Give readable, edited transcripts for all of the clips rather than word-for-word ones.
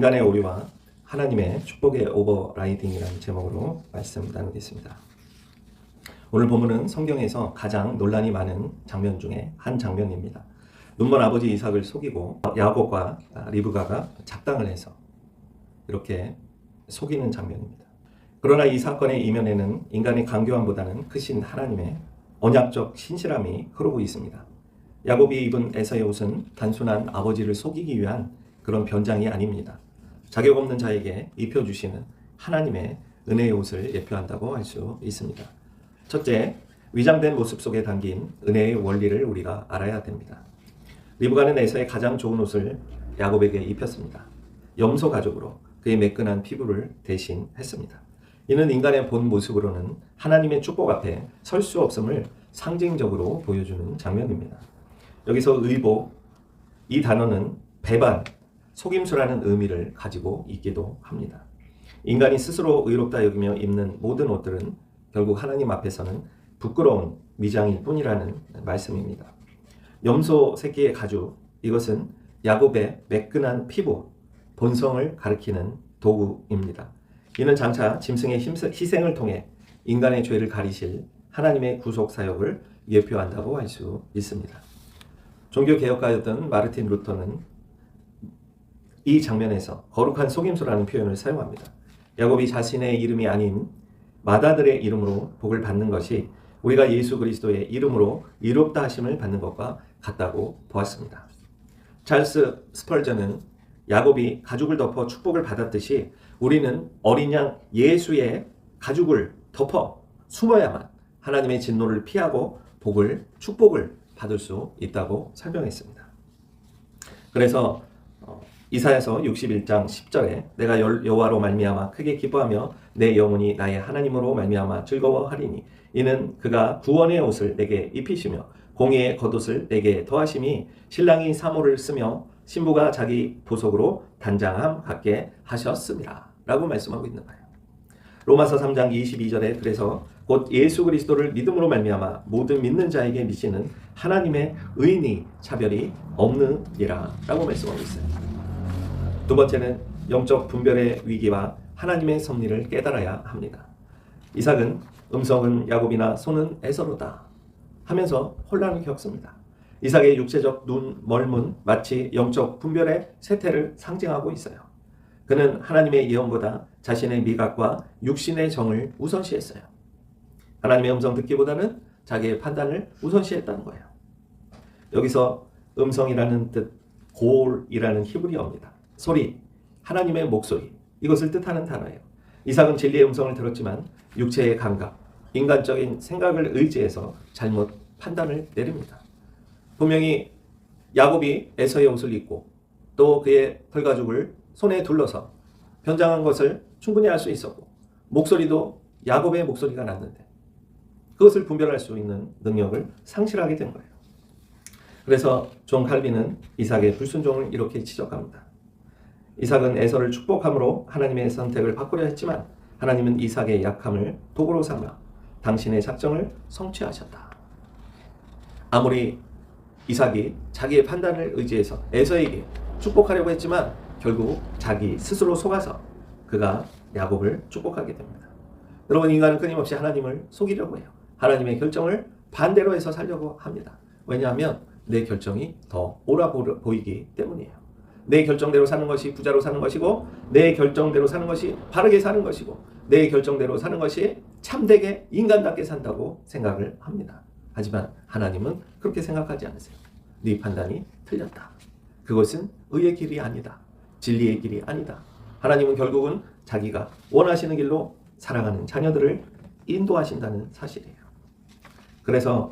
인간의 오류와 하나님의 축복의 오버라이딩이라는 제목으로 말씀 나누겠습니다. 오늘 본문은 성경에서 가장 논란이 많은 장면 중에 한 장면입니다. 눈먼 아버지 이삭을 속이고 야곱과 리브가가 작당을 해서 이렇게 속이는 장면입니다. 그러나 이 사건의 이면에는 인간의 강교함보다는 크신 하나님의 언약적 신실함이 흐르고 있습니다. 야곱이 입은 에서의 옷은 단순한 아버지를 속이기 위한 그런 변장이 아닙니다. 자격 없는 자에게 입혀주시는 하나님의 은혜의 옷을 예표한다고 할 수 있습니다. 첫째, 위장된 모습 속에 담긴 은혜의 원리를 우리가 알아야 됩니다. 리브가는 에서의 가장 좋은 옷을 야곱에게 입혔습니다. 염소 가죽으로 그의 매끈한 피부를 대신했습니다. 이는 인간의 본 모습으로는 하나님의 축복 앞에 설 수 없음을 상징적으로 보여주는 장면입니다. 여기서 의복, 이 단어는 배반, 속임수라는 의미를 가지고 있기도 합니다. 인간이 스스로 의롭다 여기며 입는 모든 옷들은 결국 하나님 앞에서는 부끄러운 미장일 뿐이라는 말씀입니다. 염소 새끼의 가죽, 이것은 야곱의 매끈한 피부, 본성을 가리키는 도구입니다. 이는 장차 짐승의 희생을 통해 인간의 죄를 가리실 하나님의 구속 사역을 예표한다고 할 수 있습니다. 종교개혁가였던 마르틴 루터는 이 장면에서 거룩한 속임수라는 표현을 사용합니다. 야곱이 자신의 이름이 아닌 맏아들의 이름으로 복을 받는 것이 우리가 예수 그리스도의 이름으로 의롭다 하심을 받는 것과 같다고 보았습니다. 찰스 스펄전은 야곱이 가죽을 덮어 축복을 받았듯이 우리는 어린 양 예수의 가죽을 덮어 숨어야만 하나님의 진노를 피하고 축복을 받을 수 있다고 설명했습니다. 그래서 이사야서 61장 10절에 내가 여호와로 말미암아 크게 기뻐하며 내 영혼이 나의 하나님으로 말미암아 즐거워하리니 이는 그가 구원의 옷을 내게 입히시며 공의의 겉옷을 내게 더하심이 신랑이 사모를 쓰며 신부가 자기 보석으로 단장함 같게 하셨습니다 라고 말씀하고 있는 거예요. 로마서 3장 22절에 그래서 곧 예수 그리스도를 믿음으로 말미암아 모든 믿는 자에게 미치는 하나님의 의인이 차별이 없느니라 라고 말씀하고 있어요. 두 번째는 영적 분별의 위기와 하나님의 섭리를 깨달아야 합니다. 이삭은 음성은 야곱이나 손은 에서로다 하면서 혼란을 겪습니다. 이삭의 육체적 눈, 멀문 마치 영적 분별의 쇠퇴를 상징하고 있어요. 그는 하나님의 예언보다 자신의 미각과 육신의 정을 우선시했어요. 하나님의 음성 듣기보다는 자기의 판단을 우선시했다는 거예요. 여기서 음성이라는 뜻, 고올이라는 히브리어입니다. 소리, 하나님의 목소리, 이것을 뜻하는 단어예요. 이삭은 진리의 음성을 들었지만 육체의 감각, 인간적인 생각을 의지해서 잘못 판단을 내립니다. 분명히 야곱이 에서의 옷을 입고 또 그의 털가죽을 손에 둘러서 변장한 것을 충분히 알 수 있었고 목소리도 야곱의 목소리가 났는데 그것을 분별할 수 있는 능력을 상실하게 된 거예요. 그래서 존 칼빈은 이삭의 불순종을 이렇게 지적합니다. 이삭은 에서를 축복함으로 하나님의 선택을 바꾸려 했지만 하나님은 이삭의 약함을 도구로 삼아 당신의 작정을 성취하셨다. 아무리 이삭이 자기의 판단을 의지해서 에서에게 축복하려고 했지만 결국 자기 스스로 속아서 그가 야곱을 축복하게 됩니다. 여러분, 인간은 끊임없이 하나님을 속이려고 해요. 하나님의 결정을 반대로 해서 살려고 합니다. 왜냐하면 내 결정이 더 옳아 보이기 때문이에요. 내 결정대로 사는 것이 부자로 사는 것이고 내 결정대로 사는 것이 바르게 사는 것이고 내 결정대로 사는 것이 참되게 인간답게 산다고 생각을 합니다. 하지만 하나님은 그렇게 생각하지 않으세요. 네 판단이 틀렸다. 그것은 의의 길이 아니다. 진리의 길이 아니다. 하나님은 결국은 자기가 원하시는 길로 살아가는 자녀들을 인도하신다는 사실이에요. 그래서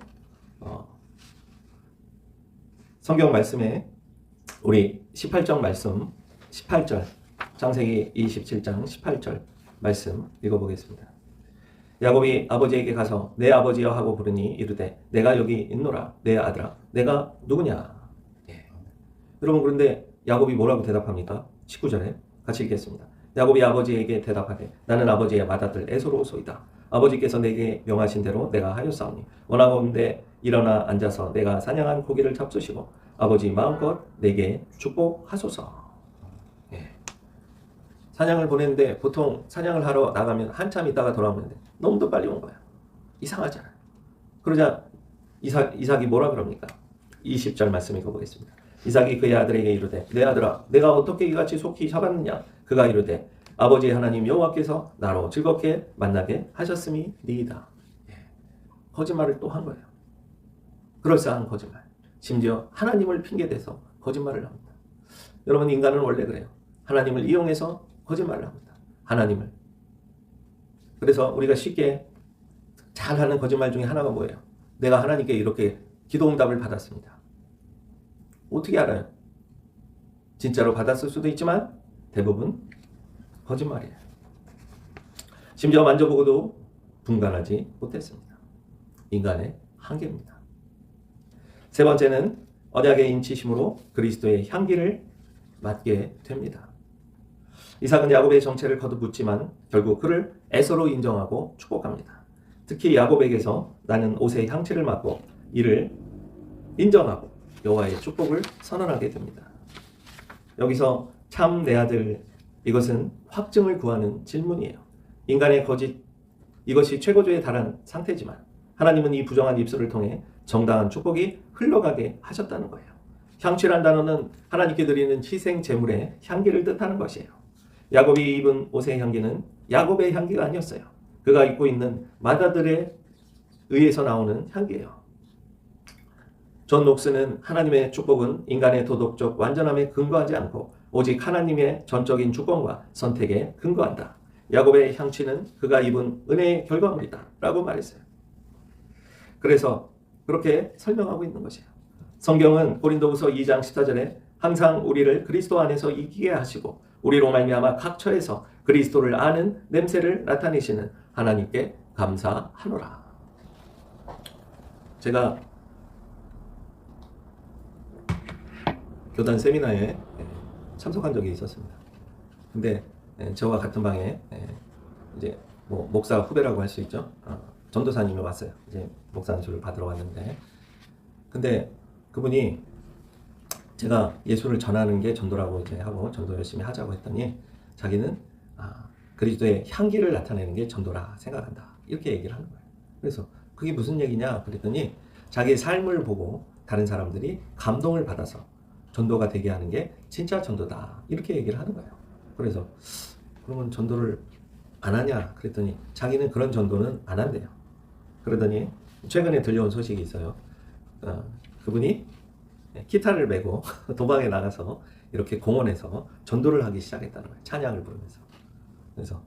성경 말씀에 우리 18절 말씀, 18절, 창세기 27장 18절 말씀 읽어보겠습니다. 야곱이 아버지에게 가서 내 아버지여 하고 부르니 이르되 내가 여기 있노라 내 아들아 내가 누구냐. 여러분, 그런데 야곱이 뭐라고 대답합니까? 19절에 같이 읽겠습니다. 야곱이 아버지에게 대답하되 나는 아버지의 맏아들 에서로소이다. 아버지께서 내게 명하신 대로 내가 하였사오니 원하건대 일어나 앉아서 내가 사냥한 고기를 잡수시고 아버지 마음껏 내게 축복하소서. 사냥을 보냈는데 보통 사냥을 하러 나가면 한참 있다가 돌아오는데 너무도 빨리 온 거야. 이상하잖아요. 그러자 이삭이 뭐라 그럽니까? 20절 말씀 읽어보겠습니다. 이삭이 그의 아들에게 이르되 내 아들아 내가 어떻게 이같이 속히 잡았느냐. 그가 이르되 아버지 하나님 여호와께서 나로 즐겁게 만나게 하셨음이니이다. 거짓말을 또 한 거예요. 그럴싸한 거짓말. 심지어 하나님을 핑계대서 거짓말을 합니다. 여러분, 인간은 원래 그래요. 하나님을 이용해서 거짓말을 합니다. 하나님을. 그래서 우리가 쉽게 잘하는 거짓말 중에 하나가 뭐예요? 내가 하나님께 이렇게 기도응답을 받았습니다. 어떻게 알아요? 진짜로 받았을 수도 있지만 대부분 거짓말이에요. 심지어 만져보고도 분간하지 못했습니다. 인간의 한계입니다. 세 번째는 언약의 인치심으로 그리스도의 향기를 맡게 됩니다. 이삭은 야곱의 정체를 거듭묻지만 결국 그를 에서로 인정하고 축복합니다. 특히 야곱에게서 나는 옷의 향취를 맡고 이를 인정하고 여호와의 축복을 선언하게 됩니다. 여기서 참 내 아들, 이것은 확증을 구하는 질문이에요. 인간의 거짓, 이것이 최고조에 달한 상태지만 하나님은 이 부정한 입술을 통해 정당한 축복이 흘러가게 하셨다는 거예요. 향취란 단어는 하나님께 드리는 희생 제물의 향기를 뜻하는 것이에요. 야곱이 입은 옷의 향기는 야곱의 향기가 아니었어요. 그가 입고 있는 마다들에 의해서 나오는 향기예요. 존 녹스는 하나님의 축복은 인간의 도덕적 완전함에 근거하지 않고 오직 하나님의 전적인 주권과 선택에 근거한다. 야곱의 향취는 그가 입은 은혜의 결과물이다 라고 말했어요. 그래서 그렇게 설명하고 있는 것이에요. 성경은 고린도후서 2장 14절에 항상 우리를 그리스도 안에서 이기게 하시고 우리로 말미암아 각 처에서 그리스도를 아는 냄새를 나타내시는 하나님께 감사하노라. 제가 교단 세미나에 참석한 적이 있었습니다. 근데 저와 같은 방에 이제 뭐 목사 후배라고 할 수 있죠. 전도사님이 왔어요. 이제 목사 안수를 받으러 왔는데, 근데 그분이 제가 예수를 전하는 게 전도라고 이제 하고 전도 열심히 하자고 했더니 자기는 그리스도의 향기를 나타내는 게 전도라 생각한다 이렇게 얘기를 하는 거예요. 그래서 그게 무슨 얘기냐 그랬더니 자기의 삶을 보고 다른 사람들이 감동을 받아서 전도가 되게 하는 게 진짜 전도다 이렇게 얘기를 하는 거예요. 그래서 그러면 전도를 안 하냐 그랬더니 자기는 그런 전도는 안 한대요. 그러더니 최근에 들려온 소식이 있어요. 그분이 기타를 메고 도방에 나가서 이렇게 공원에서 전도를 하기 시작했다는 거예요. 찬양을 부르면서. 그래서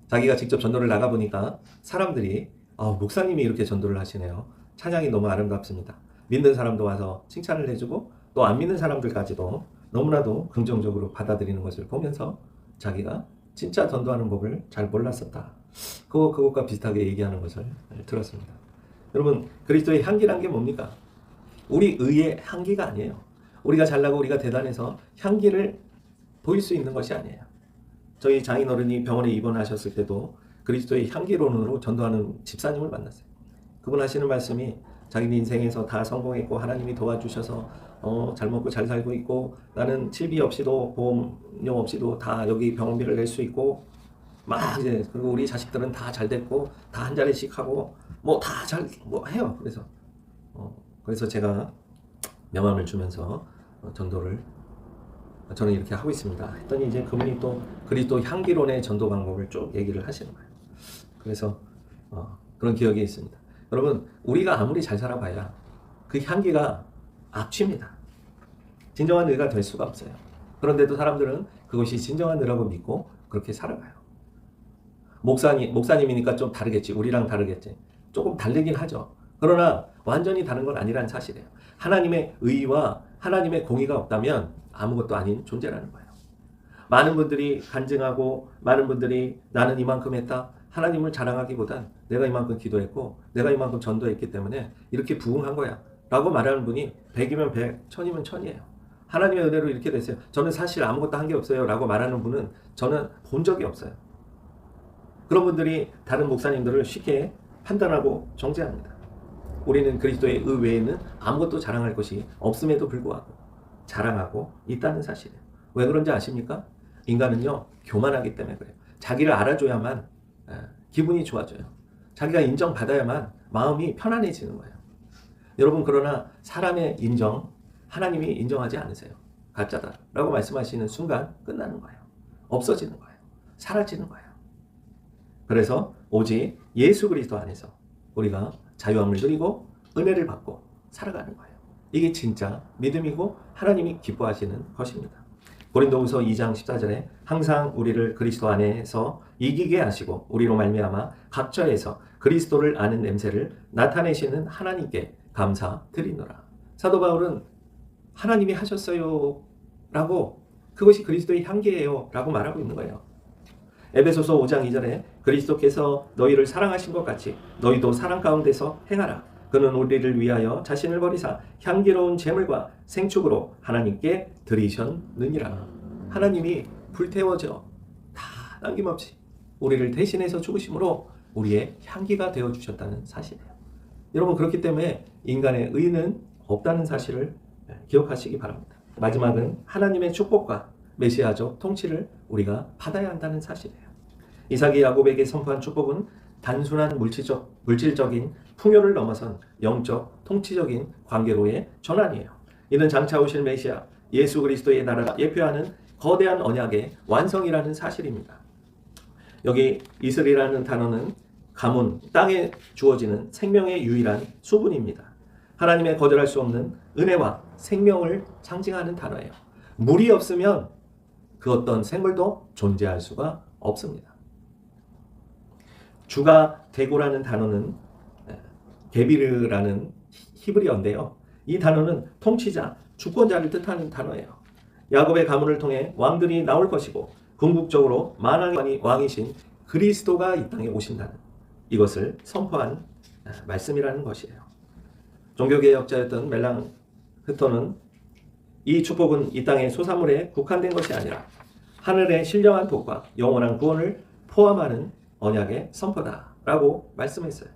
자기가 직접 전도를 나가보니까 사람들이 목사님이 이렇게 전도를 하시네요. 찬양이 너무 아름답습니다. 믿는 사람도 와서 칭찬을 해주고 또 안 믿는 사람들까지도 너무나도 긍정적으로 받아들이는 것을 보면서 자기가 진짜 전도하는 법을 잘 몰랐었다. 그것과 비슷하게 얘기하는 것을 들었습니다. 여러분, 그리스도의 향기란 게 뭡니까? 우리 의의 향기가 아니에요. 우리가 잘나고 우리가 대단해서 향기를 보일 수 있는 것이 아니에요. 저희 장인어른이 병원에 입원하셨을 때도 그리스도의 향기론으로 전도하는 집사님을 만났어요. 그분 하시는 말씀이 자기 인생에서 다 성공했고 하나님이 도와주셔서 잘 먹고 잘 살고 있고 나는 치비 없이도 보험료 없이도 다 여기 병원비를 낼 수 있고 막 이제 그리고 우리 자식들은 다 잘 됐고 다 한 자리씩 하고 뭐 다 잘 뭐 해요. 그래서 제가 명함을 주면서 전도를 저는 이렇게 하고 있습니다. 했더니 이제 그분이 또 그리스도 향기론의 전도 방법을 쭉 얘기를 하시는 거예요. 그래서 그런 기억이 있습니다. 여러분, 우리가 아무리 잘 살아봐야 그 향기가 악취입니다. 진정한 의가 될 수가 없어요. 그런데도 사람들은 그것이 진정한 의라고 믿고 그렇게 살아가요. 목사님이니까 좀 다르겠지. 우리랑 다르겠지. 조금 다르긴 하죠. 그러나 완전히 다른 건 아니라는 사실이에요. 하나님의 의와 하나님의 공의가 없다면 아무것도 아닌 존재라는 거예요. 많은 분들이 간증하고 많은 분들이 나는 이만큼 했다. 하나님을 자랑하기보단 내가 이만큼 기도했고 내가 이만큼 전도했기 때문에 이렇게 부응한 거야 라고 말하는 분이 100이면 100, 1000이면 1000이에요. 하나님의 은혜로 이렇게 됐어요. 저는 사실 아무것도 한 게 없어요 라고 말하는 분은 저는 본 적이 없어요. 그런 분들이 다른 목사님들을 쉽게 판단하고 정죄합니다. 우리는 그리스도의 의 외에는 아무것도 자랑할 것이 없음에도 불구하고 자랑하고 있다는 사실이에요. 왜 그런지 아십니까? 인간은요 교만하기 때문에 그래요. 자기를 알아줘야만 기분이 좋아져요. 자기가 인정받아야만 마음이 편안해지는 거예요. 여러분, 그러나 사람의 인정 하나님이 인정하지 않으세요. 가짜다 라고 말씀하시는 순간 끝나는 거예요. 없어지는 거예요. 사라지는 거예요. 그래서 오직 예수 그리스도 안에서 우리가 자유함을 누리고 은혜를 받고 살아가는 거예요. 이게 진짜 믿음이고 하나님이 기뻐하시는 것입니다. 고린도후서 2장 14절에 항상 우리를 그리스도 안에서 이기게 하시고 우리로 말미암아 각처에서 그리스도를 아는 냄새를 나타내시는 하나님께 감사드리노라. 사도 바울은 하나님이 하셨어요 라고, 그것이 그리스도의 향기예요 라고 말하고 있는 거예요. 에베소서 5장 2절에 그리스도께서 너희를 사랑하신 것 같이 너희도 사랑 가운데서 행하라. 그는 우리를 위하여 자신을 버리사 향기로운 제물과 생축으로 하나님께 드리셨느니라. 하나님이 불태워져 다 남김없이 우리를 대신해서 죽으심으로 우리의 향기가 되어주셨다는 사실이에요. 여러분, 그렇기 때문에 인간의 의는 없다는 사실을 기억하시기 바랍니다. 마지막은 하나님의 축복과 메시아적 통치를 우리가 받아야 한다는 사실이에요. 이삭이 야곱에게 선포한 축복은 단순한 물질적인 풍요를 넘어선 영적, 통치적인 관계로의 전환이에요. 이는 장차 오실 메시아 예수 그리스도의 나라가 예표하는 거대한 언약의 완성이라는 사실입니다. 여기 이슬이라는 단어는 가문, 땅에 주어지는 생명의 유일한 수분입니다. 하나님의 거절할 수 없는 은혜와 생명을 상징하는 단어예요. 물이 없으면 그 어떤 생물도 존재할 수가 없습니다. 주가 되고라는 단어는 게비르라는 히브리어인데요. 이 단어는 통치자, 주권자를 뜻하는 단어예요. 야곱의 가문을 통해 왕들이 나올 것이고 궁극적으로 만왕의 왕이신 그리스도가 이 땅에 오신다는 이것을 선포한 말씀이라는 것이에요. 종교개혁자였던 멜랑흐토는 이 축복은 이 땅의 소사물에 국한된 것이 아니라 하늘의 신령한 복과 영원한 구원을 포함하는 언약의 선포다라고 말씀했어요.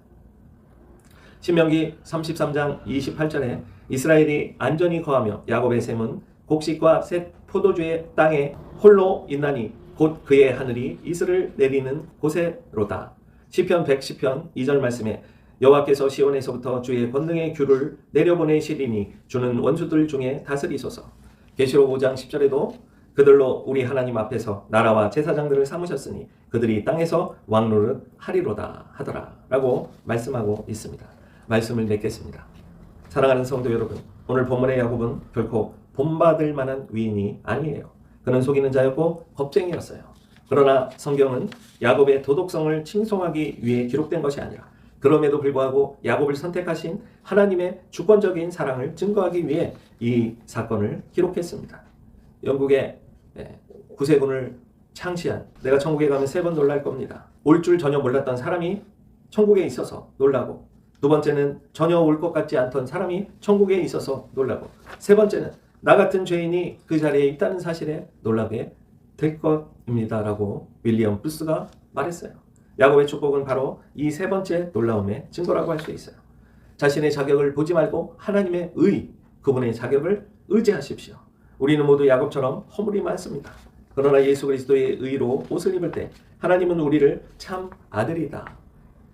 신명기 33장 28절에 이스라엘이 안전히 거하며 야곱의 셈은 곡식과 셋 포도주의 땅에 홀로 있나니 곧 그의 하늘이 이슬을 내리는 곳에로다. 시편 110편 2절 말씀에 여호와께서 시온에서부터 주의 권능의 귤을 내려보내시리니 주는 원수들 중에 다스리소서. 계시록 5장 10절에도 그들로 우리 하나님 앞에서 나라와 제사장들을 삼으셨으니 그들이 땅에서 왕노릇 하리로다 하더라 라고 말씀하고 있습니다. 말씀을 맺겠습니다. 사랑하는 성도 여러분, 오늘 본문의 야곱은 결코 본받을 만한 위인이 아니에요. 그는 속이는 자였고 겁쟁이였어요. 그러나 성경은 야곱의 도덕성을 칭송하기 위해 기록된 것이 아니라 그럼에도 불구하고 야곱을 선택하신 하나님의 주권적인 사랑을 증거하기 위해 이 사건을 기록했습니다. 영국의 구세군을 창시한, 내가 천국에 가면 3번 놀랄 겁니다. 올 줄 전혀 몰랐던 사람이 천국에 있어서 놀라고, 두 번째는 전혀 올 것 같지 않던 사람이 천국에 있어서 놀라고, 세 번째는 나 같은 죄인이 그 자리에 있다는 사실에 놀라게 될 것입니다 라고 윌리엄 부스가 말했어요. 야곱의 축복은 바로 이 세 번째 놀라움의 증거라고 할 수 있어요. 자신의 자격을 보지 말고 하나님의 의, 그분의 자격을 의지하십시오. 우리는 모두 야곱처럼 허물이 많습니다. 그러나 예수 그리스도의 의로 옷을 입을 때 하나님은 우리를 참 아들이다,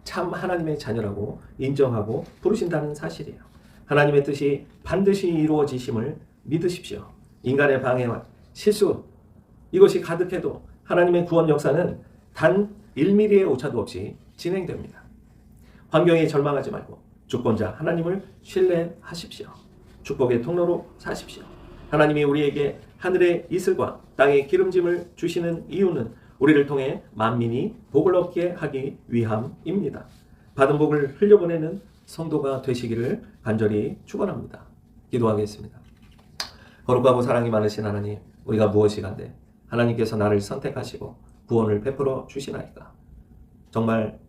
참 하나님의 자녀라고 인정하고 부르신다는 사실이에요. 하나님의 뜻이 반드시 이루어지심을 믿으십시오. 인간의 방해와 실수, 이것이 가득해도 하나님의 구원 역사는 단 1mm의 오차도 없이 진행됩니다. 환경에 절망하지 말고 주권자 하나님을 신뢰하십시오. 축복의 통로로 사십시오. 하나님이 우리에게 하늘의 이슬과 땅의 기름짐을 주시는 이유는 우리를 통해 만민이 복을 얻게 하기 위함입니다. 받은 복을 흘려보내는 성도가 되시기를 간절히 축원합니다. 기도하겠습니다. 거룩하고 사랑이 많으신 하나님, 우리가 무엇이 간데 하나님께서 나를 선택하시고 구원을 베풀어 주시나이까. 정말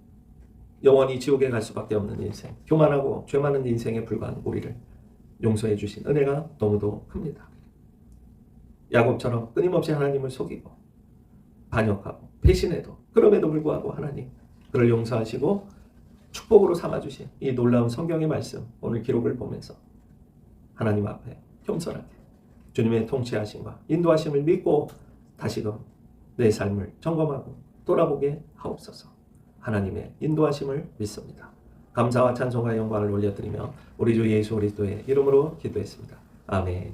영원히 지옥에 갈 수밖에 없는 인생, 교만하고 죄 많은 인생에 불과한 우리를 용서해 주신 은혜가 너무도 큽니다. 야곱처럼 끊임없이 하나님을 속이고 반역하고 배신해도 그럼에도 불구하고 하나님 그를 용서하시고 축복으로 삼아주신 이 놀라운 성경의 말씀, 오늘 기록을 보면서 하나님 앞에 겸손하게 주님의 통치하심과 인도하심을 믿고 다시금 내 삶을 점검하고 돌아보게 하옵소서. 하나님의 인도하심을 믿습니다. 감사와 찬송과 영광을 올려드리며 우리 주 예수 그리스도의 이름으로 기도했습니다. 아멘.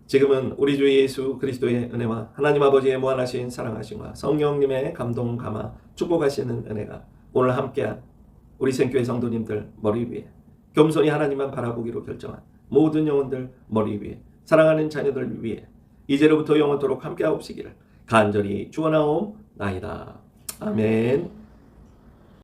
지금은 우리 주 예수 그리스도의 은혜와 하나님 아버지의 무한하신 사랑하심과 성령님의 감동 감화 축복하시는 은혜가 오늘 함께한 우리 생교회 성도님들 머리 위에 겸손히 하나님만 바라보기로 결정한 모든 영혼들 머리 위에 사랑하는 자녀들 위에 이제로부터 영원토록 함께하옵시기를 간절히 축원하옵나이다. 아멘.